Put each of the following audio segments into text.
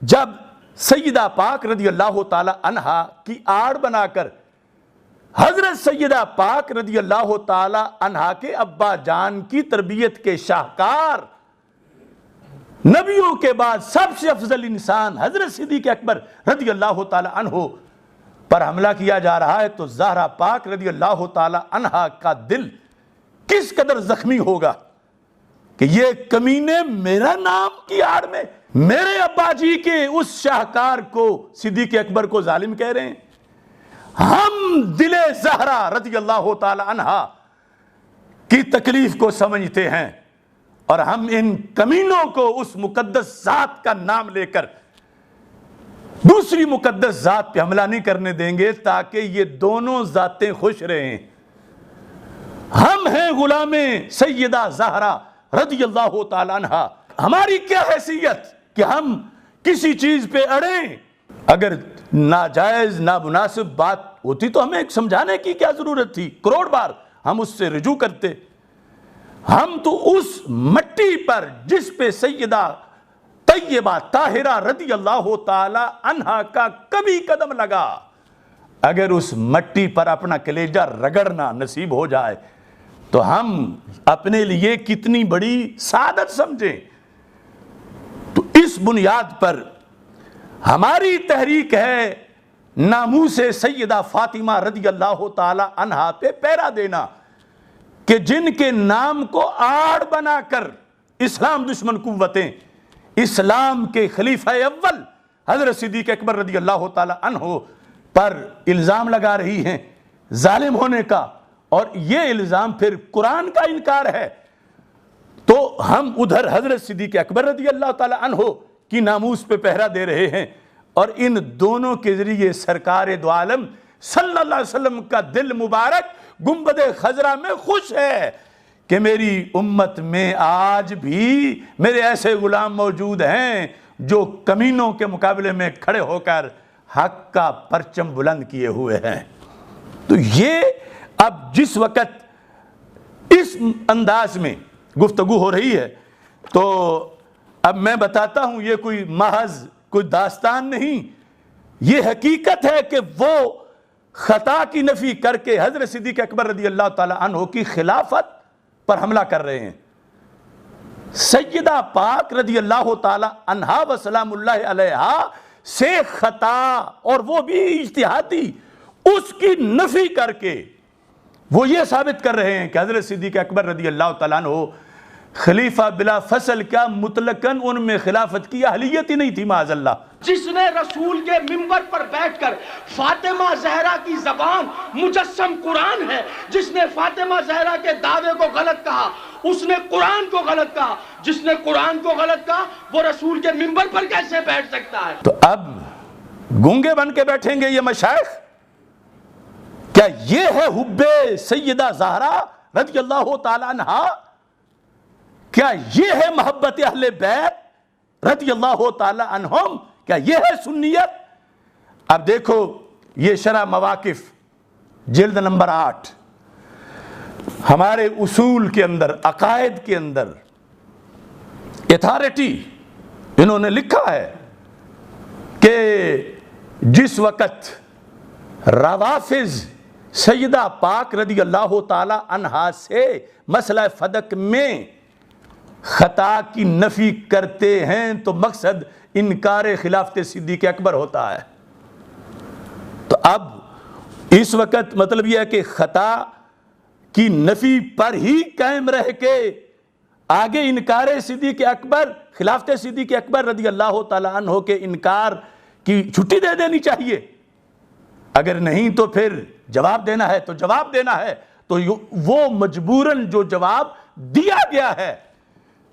جب سیدہ پاک رضی اللہ تعالی عنہا کی آڑ بنا کر حضرت سیدہ پاک رضی اللہ تعالی عنہا کے ابا جان کی تربیت کے شاہکار نبیوں کے بعد سب سے افضل انسان حضرت صدیق اکبر رضی اللہ تعالی عنہ پر حملہ کیا جا رہا ہے، تو زہرا پاک رضی اللہ تعالی عنہا کا دل کس قدر زخمی ہوگا کہ یہ کمینے میرا نام کی آڑ میں میرے ابا جی کے اس شاہکار کو صدیق اکبر کو ظالم کہہ رہے ہیں۔ ہم دل زہرا رضی اللہ تعالی عنہا کی تکلیف کو سمجھتے ہیں، اور ہم ان کمینوں کو اس مقدس ذات کا نام لے کر دوسری مقدس ذات پہ حملہ نہیں کرنے دیں گے تاکہ یہ دونوں ذاتیں خوش رہیں۔ ہم ہیں غلام سیدہ زہرا رضی اللہ تعالی عنہا، ہماری کیا حیثیت کہ ہم کسی چیز پہ اڑیں؟ اگر ناجائز نامناسب بات ہوتی تو ہمیں سمجھانے کی کیا ضرورت تھی؟ کروڑ بار ہم اس سے رجوع کرتے۔ ہم تو اس مٹی پر جس پہ سیدہ طیبہ طاہرہ رضی اللہ تعالی عنہا کا کبھی قدم لگا، اگر اس مٹی پر اپنا کلیجہ رگڑنا نصیب ہو جائے تو ہم اپنے لیے کتنی بڑی سعادت سمجھیں۔ تو اس بنیاد پر ہماری تحریک ہے ناموس سیدہ فاطمہ رضی اللہ تعالی عنہا پہ پیرا دینا، کہ جن کے نام کو آڑ بنا کر اسلام دشمن قوتیں اسلام کے خلیفہ اول حضرت صدیق اکبر رضی اللہ تعالی عنہ پر الزام لگا رہی ہیں ظالم ہونے کا، اور یہ الزام پھر قرآن کا انکار ہے، تو ہم ادھر حضرت صدیق اکبر رضی اللہ تعالی عنہ کی ناموس پہ پہرا دے رہے ہیں، اور ان دونوں کے ذریعے سرکار دو عالم صلی اللہ علیہ وسلم کا دل مبارک گنبد خضرا میں خوش ہے کہ میری امت میں آج بھی میرے ایسے غلام موجود ہیں جو کمینوں کے مقابلے میں کھڑے ہو کر حق کا پرچم بلند کیے ہوئے ہیں۔ تو یہ اب جس وقت اس انداز میں گفتگو ہو رہی ہے تو اب میں بتاتا ہوں یہ کوئی محض کوئی داستان نہیں، یہ حقیقت ہے کہ وہ خطا کی نفی کر کے حضرت صدیق اکبر رضی اللہ تعالی عنہ کی خلافت پر حملہ کر رہے ہیں۔ سیدہ پاک رضی اللہ تعالی عنہا و سلام اللہ علیہا سے خطا، اور وہ بھی اجتہادی، اس کی نفی کر کے وہ یہ ثابت کر رہے ہیں کہ حضرت صدیق اکبر رضی اللہ تعالیٰ عنہ خلیفہ بلا فصل کیا مطلقاً ان میں خلافت کی اہلیت ہی نہیں تھی معاذ اللہ۔ جس نے رسول کے منبر پر بیٹھ کر فاطمہ زہرا کی زبان مجسم قرآن ہے، جس نے فاطمہ زہرا کے دعوے کو غلط کہا اس نے قرآن کو غلط کہا، جس نے قرآن کو غلط کہا وہ رسول کے منبر پر کیسے بیٹھ سکتا ہے؟ تو اب گونگے بن کے بیٹھیں گے یہ مشائخ؟ کیا یہ ہے حب سیدہ زہرا رضی اللہ تعالی عنہا؟ کیا یہ ہے محبت اہل بیت رضی اللہ تعالی عنہم؟ کیا یہ ہے سنیت؟ اب دیکھو یہ شرح مواقف جلد نمبر 8 ہمارے اصول کے اندر، عقائد کے اندر اتھارٹی انہوں نے لکھا ہے کہ جس وقت روافض سیدہ پاک رضی اللہ تعالی عنہا سے مسئلہ فدق میں خطا کی نفی کرتے ہیں تو مقصد انکار خلافت صدیق اکبر ہوتا ہے۔ تو اب اس وقت مطلب یہ ہے کہ خطا کی نفی پر ہی قائم رہ کے آگے انکار صدیق اکبر، خلافت صدیق اکبر رضی اللہ تعالی عنہ کے انکار کی چھٹی دے دینی چاہیے۔ اگر نہیں تو پھر جواب دینا ہے تو جواب دینا ہے، تو وہ مجبوراً جو جواب دیا گیا ہے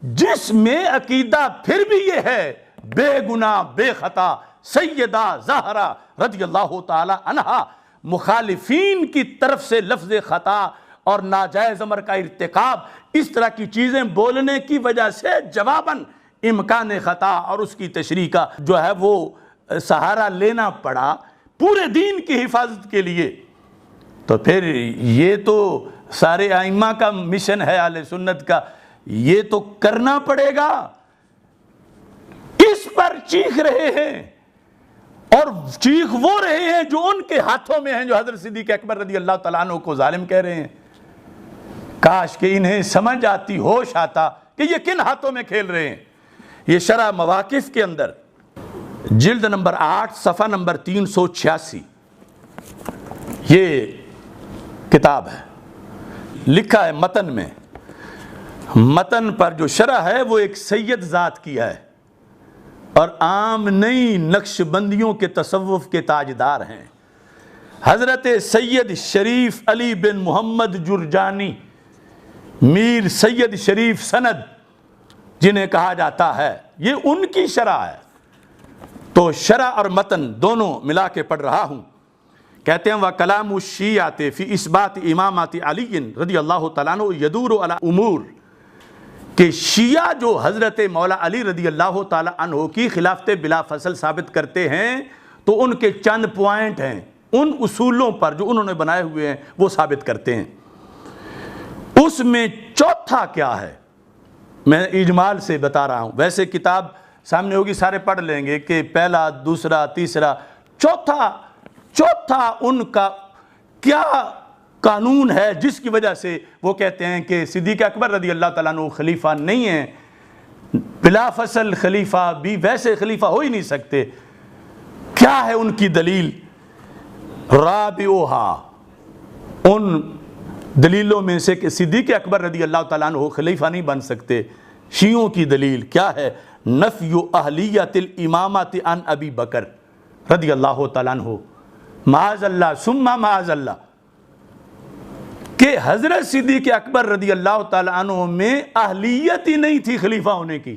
جس میں عقیدہ پھر بھی یہ ہے بے گناہ بے خطا سیدہ زہرا رضی اللہ تعالی عنہا، مخالفین کی طرف سے لفظ خطا اور ناجائز امر کا ارتکاب اس طرح کی چیزیں بولنے کی وجہ سے جواباً امکان خطا اور اس کی تشریح کا جو ہے وہ سہارا لینا پڑا پورے دین کی حفاظت کے لیے۔ تو پھر یہ تو سارے ائمہ کا مشن ہے اہل سنت کا، یہ تو کرنا پڑے گا۔ اس کس پر چیخ رہے ہیں، اور چیخ وہ رہے ہیں جو ان کے ہاتھوں میں ہیں، جو حضرت صدیق اکبر رضی اللہ تعالیٰ عنہ کو ظالم کہہ رہے ہیں۔ کاش کہ انہیں سمجھ آتی، ہوش آتا کہ یہ کن ہاتھوں میں کھیل رہے ہیں۔ یہ شرح مواقف کے اندر جلد نمبر 8 صفحہ نمبر 386 یہ کتاب ہے، لکھا ہے متن میں، متن پر جو شرح ہے وہ ایک سید ذات کیا ہے، اور عام نئی نقش بندیوں کے تصوف کے تاجدار ہیں حضرت سید شریف علی بن محمد جرجانی، میر سید شریف سند جنہیں کہا جاتا ہے، یہ ان کی شرح ہے۔ تو شرح اور متن دونوں ملا کے پڑھ رہا ہوں۔ کہتے ہیں وَكَلَامُ الشِّيَّةِ فِي إِثْبَاتِ إِمَامَةِ عَلِيٍّ رضی اللہ تعالیٰ عنہ يَدُورُ عَلَى أُمُورٍ، کہ شیعہ جو حضرت مولا علی رضی اللہ تعالیٰ عنہ کی خلافت بلا فصل ثابت کرتے ہیں تو ان کے چند پوائنٹ ہیں، ان اصولوں پر جو انہوں نے بنائے ہوئے ہیں وہ ثابت کرتے ہیں۔ اس میں چوتھا کیا ہے میں اجمال سے بتا رہا ہوں، ویسے کتاب سامنے ہوگی سارے پڑھ لیں گے کہ پہلا، دوسرا، تیسرا، چوتھا ان کا کیا قانون ہے جس کی وجہ سے وہ کہتے ہیں کہ صدیق اکبر رضی اللہ تعالیٰ عنہ خلیفہ نہیں ہیں، بلا فصل خلیفہ بھی ویسے خلیفہ ہو ہی نہیں سکتے۔ کیا ہے ان کی دلیل؟ رابعہا، ان دلیلوں میں سے کہ صدیق اکبر رضی اللہ تعالیٰ عنہ خلیفہ نہیں بن سکتے، شیعوں کی دلیل کیا ہے؟ نفی اہلیت الامامت عن ابی بکر رضی اللہ تعالیٰ عنہ، معاذ اللہ ثم معاذ اللہ، کہ حضرت صدیق اکبر رضی اللہ تعالیٰ عنہ میں اہلیت ہی نہیں تھی خلیفہ ہونے کی۔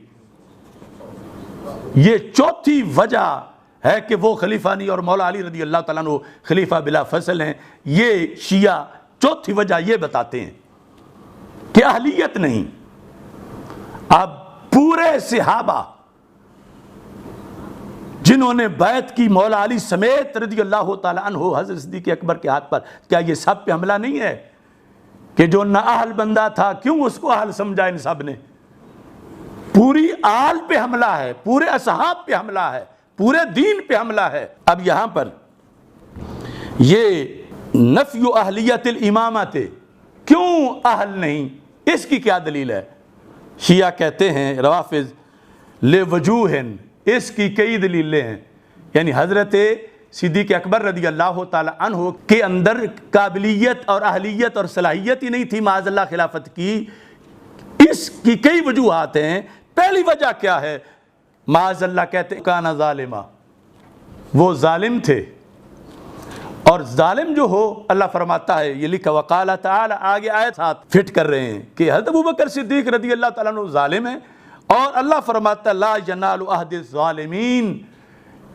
یہ چوتھی وجہ ہے کہ وہ خلیفہ نہیں اور مولا علی رضی اللہ تعالیٰ عنہ خلیفہ بلا فصل ہیں۔ یہ شیعہ چوتھی وجہ یہ بتاتے ہیں کہ اہلیت نہیں۔ اب پورے صحابہ جنہوں نے بیعت کی مولا علی سمیت رضی اللہ تعالیٰ عنہ حضرت صدیق اکبر کے ہاتھ پر، کیا یہ سب پہ حملہ نہیں ہے کہ جو نااہل بندہ تھا کیوں اس کو اہل سمجھا ان سب نے؟ پوری آل پہ حملہ ہے، پورے اصحاب پہ حملہ ہے، پورے دین پہ حملہ ہے۔ اب یہاں پر یہ نفی اہلیت الامامت، کیوں اہل نہیں، اس کی کیا دلیل ہے؟ شیعہ کہتے ہیں روافض لوجوہن، اس کی کئی دلیلیں ہیں، یعنی حضرت صدیق اکبر رضی اللہ تعالی عنہ کے اندر قابلیت اور اہلیت اور صلاحیت ہی نہیں تھی معاذ اللہ خلافت کی۔ اس کی کئی وجوہات ہیں۔ پہلی وجہ کیا ہے؟ معاذ اللہ کہتے ہیں کانا ظالمہ، وہ ظالم تھے، اور ظالم جو ہو اللہ فرماتا ہے، یہ لکھا وقال تعالی، آگے آیت ساتھ فٹ کر رہے ہیں کہ حضرت ابوبکر صدیق رضی اللہ تعالیٰ عنہ ظالم ہیں، اور اللہ فرماتا ہے لا ینال عہد الظالمین،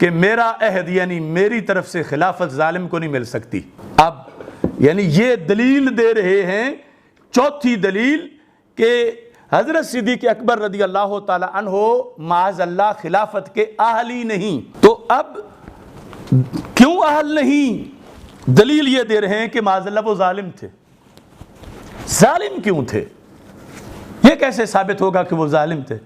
کہ میرا عہد یعنی میری طرف سے خلافت ظالم کو نہیں مل سکتی۔ اب یعنی یہ دلیل دے رہے ہیں، چوتھی دلیل، کہ حضرت صدیق اکبر رضی اللہ تعالی عنہ معاذ اللہ خلافت کے اہل ہی نہیں۔ تو اب کیوں اہل نہیں؟ دلیل یہ دے رہے ہیں کہ معاذ اللہ وہ ظالم تھے۔ ظالم کیوں تھے؟ یہ کیسے ثابت ہوگا کہ وہ ظالم تھے؟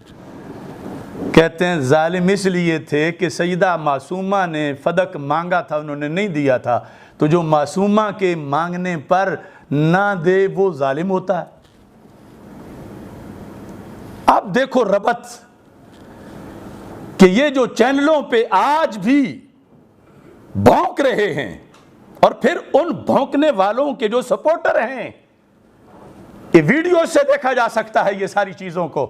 کہتے ہیں ظالم اس لیے تھے کہ سیدہ معصومہ نے فدق مانگا تھا، انہوں نے نہیں دیا تھا، تو جو معصومہ کے مانگنے پر نہ دے وہ ظالم ہوتا ہے۔ اب دیکھو ربط، کہ یہ جو چینلوں پہ آج بھی بھونک رہے ہیں، اور پھر ان بھونکنے والوں کے جو سپورٹر ہیں، یہ ویڈیو سے دیکھا جا سکتا ہے یہ ساری چیزوں کو۔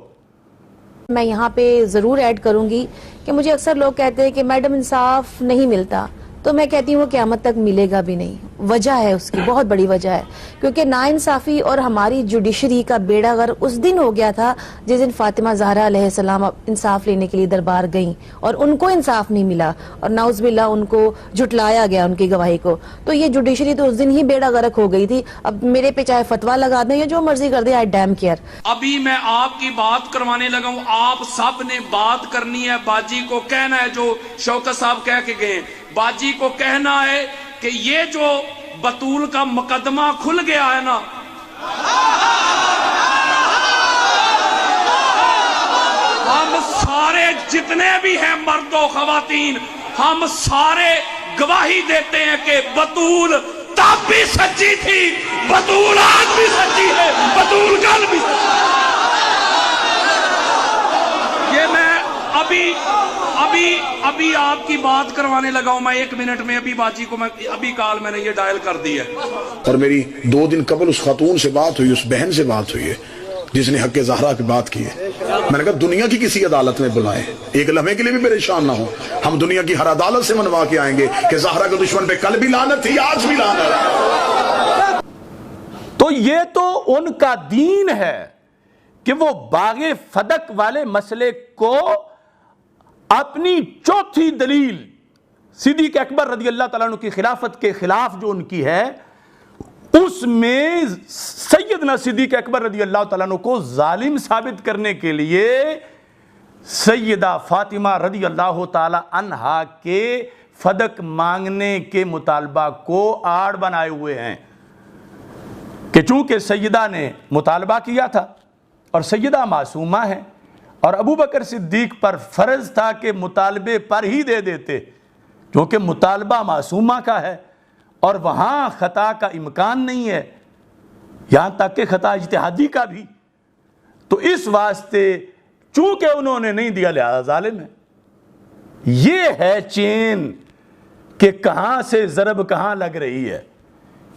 میں یہاں پہ ضرور ایڈ کروں گی کہ مجھے اکثر لوگ کہتے ہیں کہ میڈم انصاف نہیں ملتا، تو میں کہتی ہوں قیامت تک ملے گا بھی نہیں۔ وجہ ہے اس کی، بہت بڑی وجہ ہے، کیونکہ ناانصافی اور ہماری جوڈیشری کا بیڑا غر اس دن ہو گیا تھا جس دن فاطمہ زہرا علیہ السلام انصاف لینے کے لیے دربار گئیں، اور ان کو انصاف نہیں ملا، اور نعوذ باللہ ان کو جھٹلایا گیا ان کی گواہی کو۔ تو یہ جوڈیشری تو اس دن ہی بیڑا غرق ہو گئی تھی۔ اب میرے پہ چاہے فتویٰ لگا دیں یا جو مرضی کر دیں، آئی ڈیم کیئر۔ ابھی میں آپ کی بات کروانے لگا ہوں، آپ سب نے بات کرنی ہے، باجی کو کہنا ہے جو شوکت صاحب کہہ کے گئے، باجی کو کہنا ہے کہ یہ جو بطول کا مقدمہ کھل گیا ہے نا، ہم سارے جتنے بھی ہیں مرد و خواتین، ہم سارے گواہی دیتے ہیں کہ بطول تب بھی سچی تھی، بطول آج بھی سچی ہے، بطول کل بھی سچی ہے۔ یہ میں ابھی آپ کی بات کروانے لگا ہوں، میں 1 منٹ میں ابھی باجی کو ابھی کال میں نے یہ ڈائل کر دی ہے۔ اور میری 2 دن قبل اس خاتون سے بات ہوئی، اس بہن سے بات ہوئی ہے جس نے حق زہرا کی بات کی ہے۔ میں نے کہا دنیا کی کسی عدالت میں بلائیں، ایک لمحے کے لیے بھی پریشان نہ ہو، ہم دنیا کی ہر عدالت سے منوا کے آئیں گے کہ زہرا کے دشمن پہ کل بھی لعنت تھی، آج بھی لعنت ہے۔ تو یہ تو ان کا دین ہے کہ وہ باغ فدق والے مسئلے کو اپنی چوتھی دلیل صدیق اکبر رضی اللہ تعالیٰ عنہ کی خلافت کے خلاف جو ان کی ہے، اس میں سیدنا صدیق اکبر رضی اللہ تعالیٰ عنہ کو ظالم ثابت کرنے کے لیے سیدہ فاطمہ رضی اللہ تعالیٰ عنہا کے فدق مانگنے کے مطالبہ کو آڑ بنائے ہوئے ہیں کہ چونکہ سیدہ نے مطالبہ کیا تھا اور سیدہ معصومہ ہے، اور ابو بکر صدیق پر فرض تھا کہ مطالبے پر ہی دے دیتے کیونکہ مطالبہ معصومہ کا ہے اور وہاں خطا کا امکان نہیں ہے، یہاں تک کہ خطا اجتہادی کا بھی، تو اس واسطے چونکہ انہوں نے نہیں دیا لہذا ظالم ہے۔ یہ ہے چین کہ کہاں سے ضرب کہاں لگ رہی ہے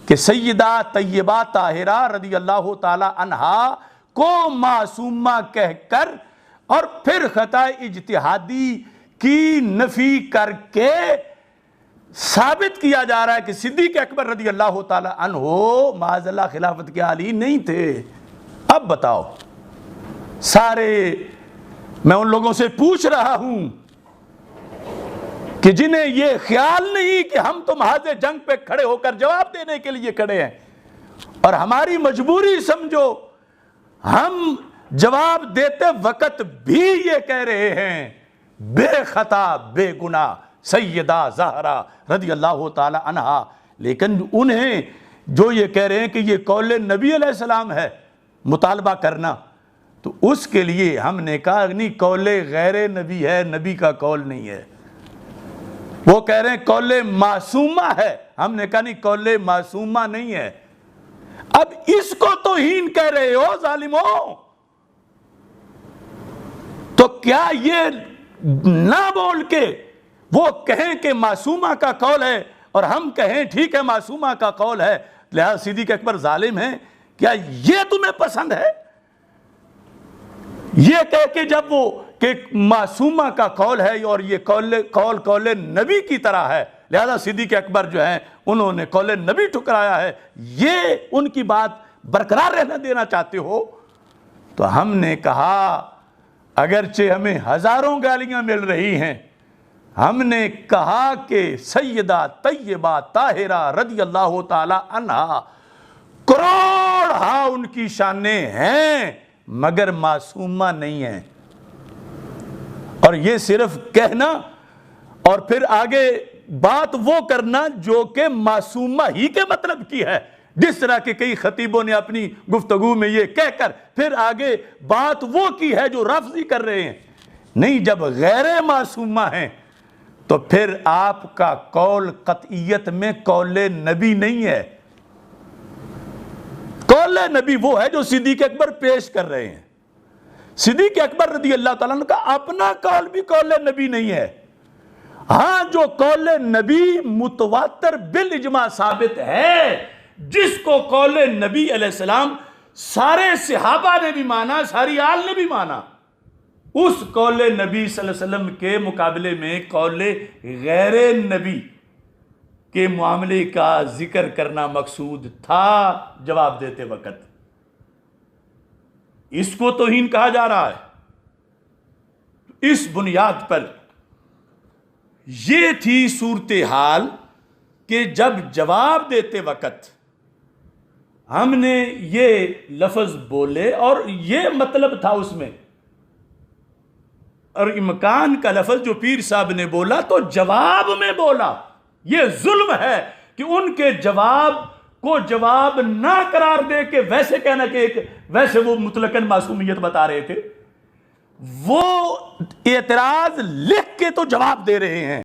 کہ سیدہ طیبہ طاہرہ رضی اللہ تعالی عنہا کو معصومہ کہہ کر اور پھر خطا اجتہادی کی نفی کر کے ثابت کیا جا رہا ہے کہ صدیق اکبر رضی اللہ تعالی عنہ معاذ اللہ خلافت کے عالی نہیں تھے۔ اب بتاؤ، سارے میں ان لوگوں سے پوچھ رہا ہوں کہ جنہیں یہ خیال نہیں کہ ہم تو محاذ جنگ پہ کھڑے ہو کر جواب دینے کے لیے کھڑے ہیں اور ہماری مجبوری سمجھو، ہم جواب دیتے وقت بھی یہ کہہ رہے ہیں بے خطا بے گناہ سیدہ زہرا رضی اللہ تعالی عنہا، لیکن انہیں جو یہ کہہ رہے ہیں کہ یہ قول نبی علیہ السلام ہے مطالبہ کرنا، تو اس کے لیے ہم نے کہا نہیں، قول غیر نبی ہے، نبی کا قول نہیں ہے۔ وہ کہہ رہے ہیں قول معصومہ ہے، ہم نے کہا نہیں، قول معصومہ نہیں ہے۔ اب اس کو توہین کہہ رہے ہو ظالموں، تو کیا یہ نہ بول کے وہ کہیں کہ معصومہ کا قول ہے اور ہم کہیں ٹھیک ہے معصومہ کا قول ہے لہذا صدیق اکبر ظالم ہے، کیا یہ تمہیں پسند ہے؟ یہ کہہ کے جب وہ کہ معصومہ کا قول ہے اور یہ قول نبی کی طرح ہے لہذا صدیق اکبر جو ہیں انہوں نے قول نبی ٹھکرایا ہے، یہ ان کی بات برقرار رہنا دینا چاہتے ہو؟ تو ہم نے کہا اگرچہ ہمیں ہزاروں گالیاں مل رہی ہیں، ہم نے کہا کہ سیدہ طیبہ طاہرہ رضی اللہ تعالی عنہا کروڑ ہاں ان کی شانیں ہیں مگر معصومہ نہیں ہیں، اور یہ صرف کہنا اور پھر آگے بات وہ کرنا جو کہ معصومہ ہی کے مطلب کی ہے، جس طرح کہ کئی خطیبوں نے اپنی گفتگو میں یہ کہہ کر پھر آگے بات وہ کی ہے جو رفضی کر رہے ہیں۔ نہیں، جب غیر معصومہ ہیں تو پھر آپ کا قول قطعیت میں قول نبی نہیں ہے۔ قول نبی وہ ہے جو صدیق اکبر پیش کر رہے ہیں۔ صدیق اکبر رضی اللہ تعالیٰ عنہ کا اپنا قول بھی قول نبی نہیں ہے۔ ہاں، جو قول نبی متواتر بالاجماع ثابت ہے، جس کو قول نبی علیہ السلام سارے صحابہ نے بھی مانا، ساری آل نے بھی مانا، اس قول نبی صلی اللہ علیہ وسلم کے مقابلے میں قول غیر نبی کے معاملے کا ذکر کرنا مقصود تھا جواب دیتے وقت۔ اس کو توہین کہا جا رہا ہے۔ اس بنیاد پر یہ تھی صورتحال کہ جب جواب دیتے وقت ہم نے یہ لفظ بولے اور یہ مطلب تھا اس میں، اور امکان کا لفظ جو پیر صاحب نے بولا تو جواب میں بولا، یہ ظلم ہے کہ ان کے جواب کو جواب نہ قرار دے کے ویسے کہنا کہ ویسے وہ مطلقاً معصومیت بتا رہے تھے، وہ اعتراض لکھ کے تو جواب دے رہے ہیں.